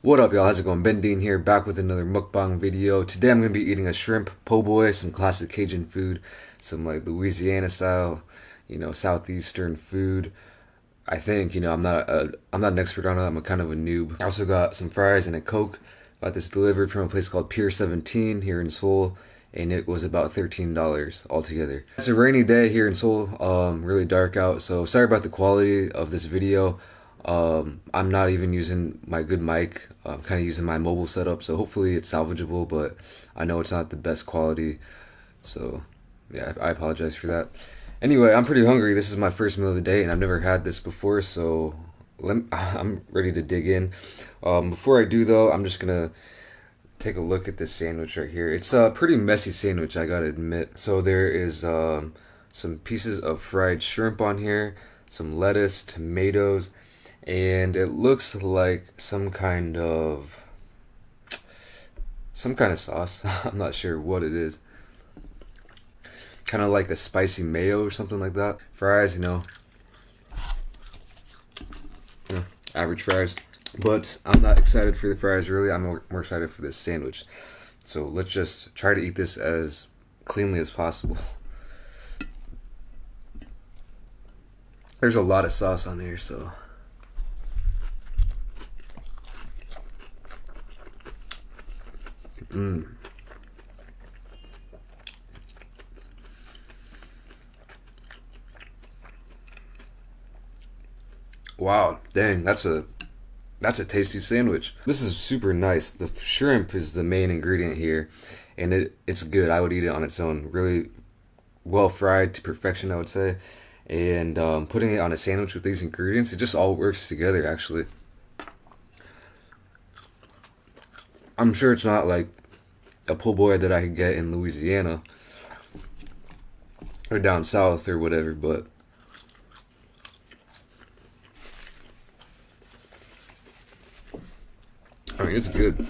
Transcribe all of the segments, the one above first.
What up, y'all? How's it going? BenDeen here, back with another mukbang video. Today I'm going to be eating a shrimp po' boy, some classic Cajun food, some like Louisiana style, southeastern food. I think, I'm not an expert on it. I'm a kind of a noob. I also got some fries and a Coke. Got this delivered from a place called Pier 17 here in Seoul, and it was about $13 altogether. It's a rainy day here in Seoul, really dark out, so sorry about the quality of this video. I'm not even using my good mic. I'm kind of using my mobile setup, so hopefully it's salvageable, but I know it's not the best quality, so yeah, I apologize for that. Anyway, I'm pretty hungry. This is my first meal of the day, and I've never had this before, so I'm ready to dig in. Before I do, though, I'm just gonna take a look at this sandwich right here. It's a pretty messy sandwich, I gotta admit. So there is some pieces of fried shrimp on here, some lettuce, tomatoes, and it looks like some kind of sauce. I'm not sure what it is. Kind of like a spicy mayo or something like that. Fries, average fries. But I'm not excited for the fries, really. I'm more excited for this sandwich. So let's just try to eat this as cleanly as possible. There's a lot of sauce on here, so. Wow, dang, that's a tasty sandwich. This is super nice. The shrimp is the main ingredient here, and it's good. I would eat it on its own. Really well fried to perfection, I would say. And putting it on a sandwich with these ingredients, it just all works together, actually. I'm sure it's not like a po' boy that I could get in Louisiana or down south or whatever, but I mean, it's good.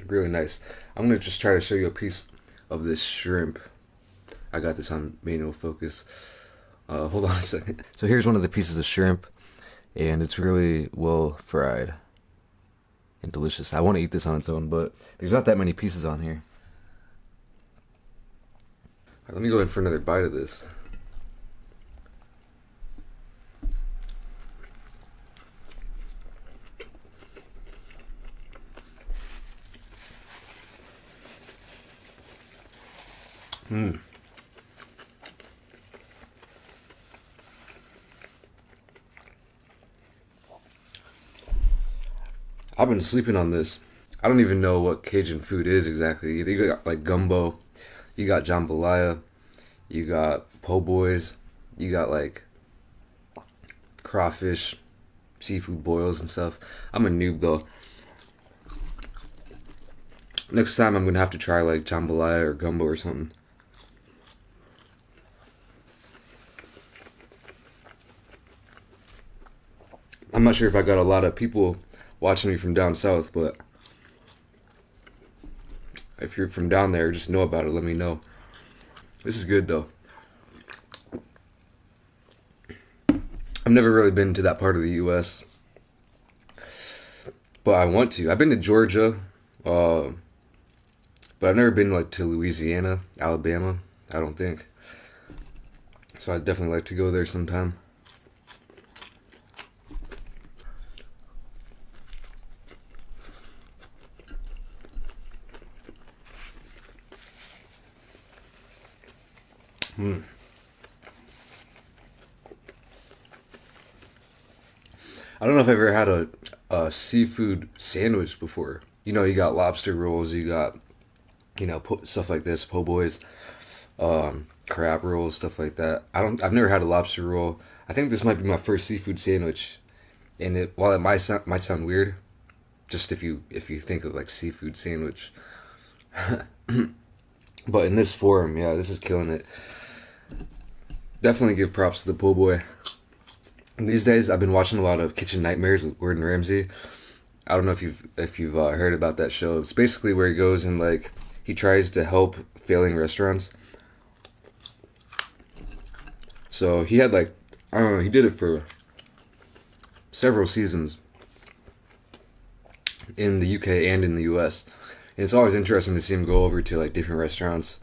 Really nice. I'm gonna just try to show you a piece of this shrimp. I got this on manual focus. Hold on a second. So here's one of the pieces of shrimp, and it's really well fried and delicious. I want to eat this on its own, but there's not that many pieces on here. All right, let me go in for another bite of this. I've been sleeping on this. I don't even know what Cajun food is exactly. You got like gumbo, you got jambalaya, you got po' boys, you got like crawfish, seafood boils and stuff. I'm a noob though. Next time I'm gonna have to try like jambalaya or gumbo or something. I'm not sure if I got a lot of people watching me from down south, but if you're from down there, just know about it. Let me know. This is good though. I've never really been to that part of the U.S., but I want to. I've been to Georgia, but I've never been like to Louisiana, Alabama. I don't think. So I'd definitely like to go there sometime. I don't know if I've ever had a seafood sandwich before. You got lobster rolls, you got, stuff like this, po' boys, crab rolls, stuff like that. I've never had a lobster roll. I think this might be my first seafood sandwich. And while it might sound weird, just if you think of like seafood sandwich, but in this form, yeah, this is killing it. Definitely give props to the po' boy. And these days, I've been watching a lot of Kitchen Nightmares with Gordon Ramsay. I don't know if you've heard about that show. It's basically where he goes and like he tries to help failing restaurants, So he had like, I don't know, he did it for several seasons in the UK and in the US. And it's always interesting to see him go over to like different restaurants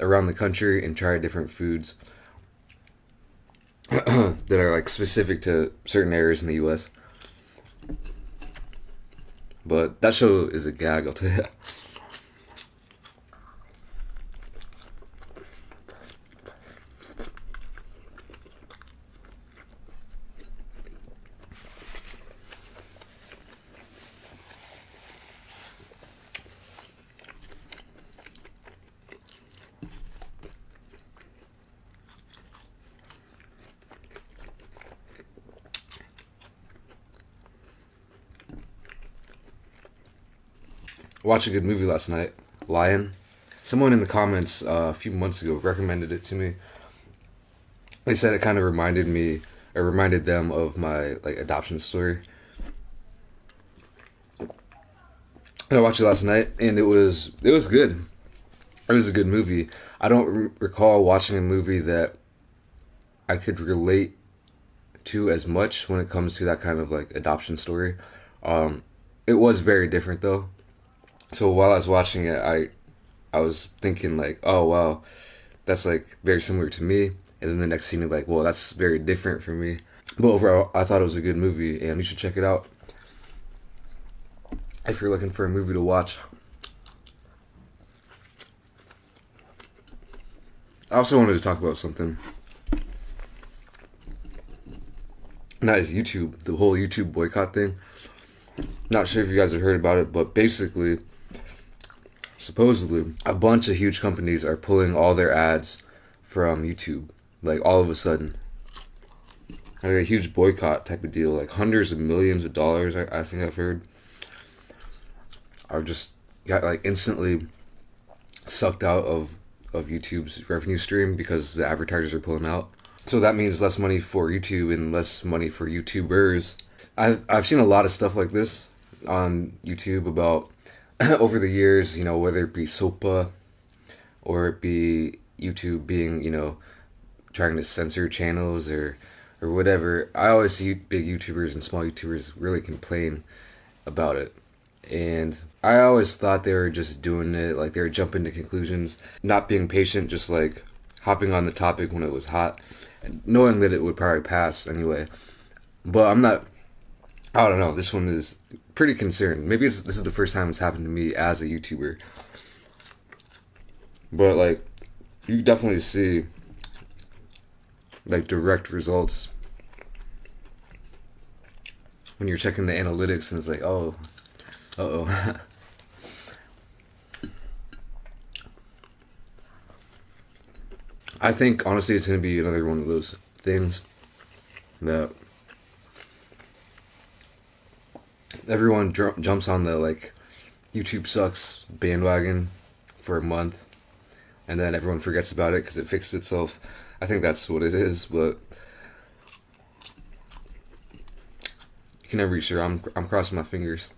around the country and try different foods that are like specific to certain areas in the US. But that show is a gag, I'll tell you. Watched a good movie last night, Lion. Someone in the comments a few months ago recommended it to me. They said it kind of reminded me, or reminded them of my like adoption story. I watched it last night, and it was good. It was a good movie. I don't recall watching a movie that I could relate to as much when it comes to that kind of like adoption story. It was very different though. So while I was watching it, I was thinking like, oh wow, that's like very similar to me. And then the next scene, I'm like, well, that's very different from me. But overall, I thought it was a good movie, and you should check it out if you're looking for a movie to watch. I also wanted to talk about something. And that is YouTube, the whole YouTube boycott thing. Not sure if you guys have heard about it, but basically, supposedly, a bunch of huge companies are pulling all their ads from YouTube. Like, all of a sudden. Like a huge boycott type of deal. Like, hundreds of millions of dollars, I think I've heard, are just got like instantly sucked out of YouTube's revenue stream because the advertisers are pulling out. So that means less money for YouTube and less money for YouTubers. I've seen a lot of stuff like this on YouTube about over the years, you know, whether it be SOPA or it be YouTube being, you know, trying to censor channels or whatever. I always see big YouTubers and small YouTubers really complain about it. And I always thought they were just doing it, like they were jumping to conclusions, not being patient, just like hopping on the topic when it was hot, knowing that it would probably pass anyway. But I'm not, I don't know, this one is pretty concerned. Maybe this is the first time it's happened to me as a YouTuber. But like, you definitely see like direct results when you're checking the analytics and it's like, oh, uh-oh. I think honestly it's going to be another one of those things that everyone jumps on the like YouTube sucks bandwagon for a month and then everyone forgets about it because it fixed itself. I think that's what it is, but you can never be sure. I'm crossing my fingers.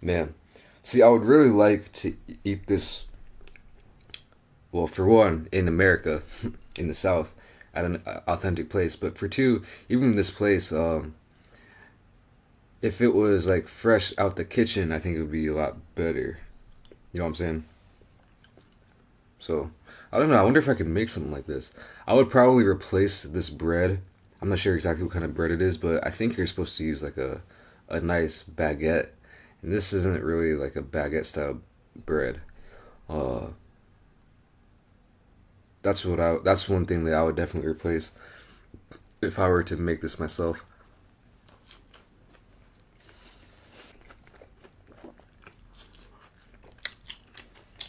Man, see, I would really like to eat this, well, for one, in America, in the South, at an authentic place. But for two, even this place, if it was like fresh out the kitchen, I think it would be a lot better. You know what I'm saying? So, I don't know. I wonder if I could make something like this. I would probably replace this bread. I'm not sure exactly what kind of bread it is, but I think you're supposed to use like a nice baguette. And this isn't really like a baguette style bread. That's one thing that I would definitely replace if I were to make this myself.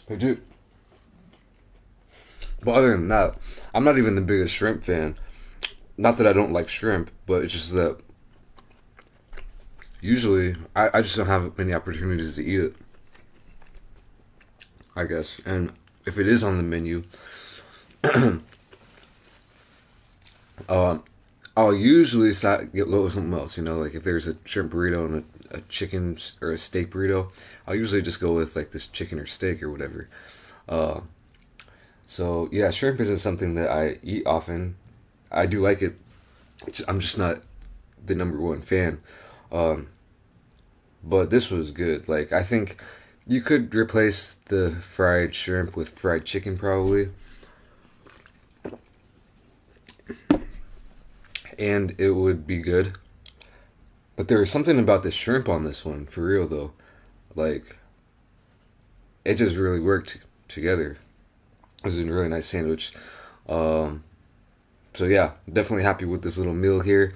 But dude, but other than that, I'm not even the biggest shrimp fan. Not that I don't like shrimp, but it's just that usually I just don't have many opportunities to eat it, I guess. And if it is on the menu, I'll usually go with something else. You know, like if there's a shrimp burrito and a chicken or a steak burrito, I'll usually just go with like this chicken or steak or whatever. So yeah, shrimp isn't something that I eat often. I do like it. I'm just not the number one fan. Um, but this was good. Like I think you could replace the fried shrimp with fried chicken probably, and it would be good. But there was something about the shrimp on this one, for real though. Like it just really worked together. It was a really nice sandwich. Um, so yeah, definitely happy with this little meal here.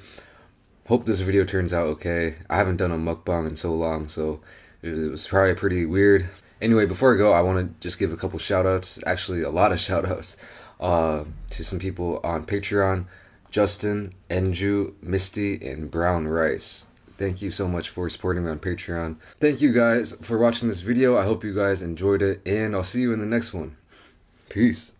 Hope this video turns out okay. I haven't done a mukbang in so long, so it was probably pretty weird. Anyway, before I go, I want to just give a couple shout outs, actually, a lot of shout outs, to some people on Patreon: Justin, Enju, Misty, and Brown Rice. Thank you so much for supporting me on Patreon. Thank you guys for watching this video. I hope you guys enjoyed it, and I'll see you in the next one. Peace.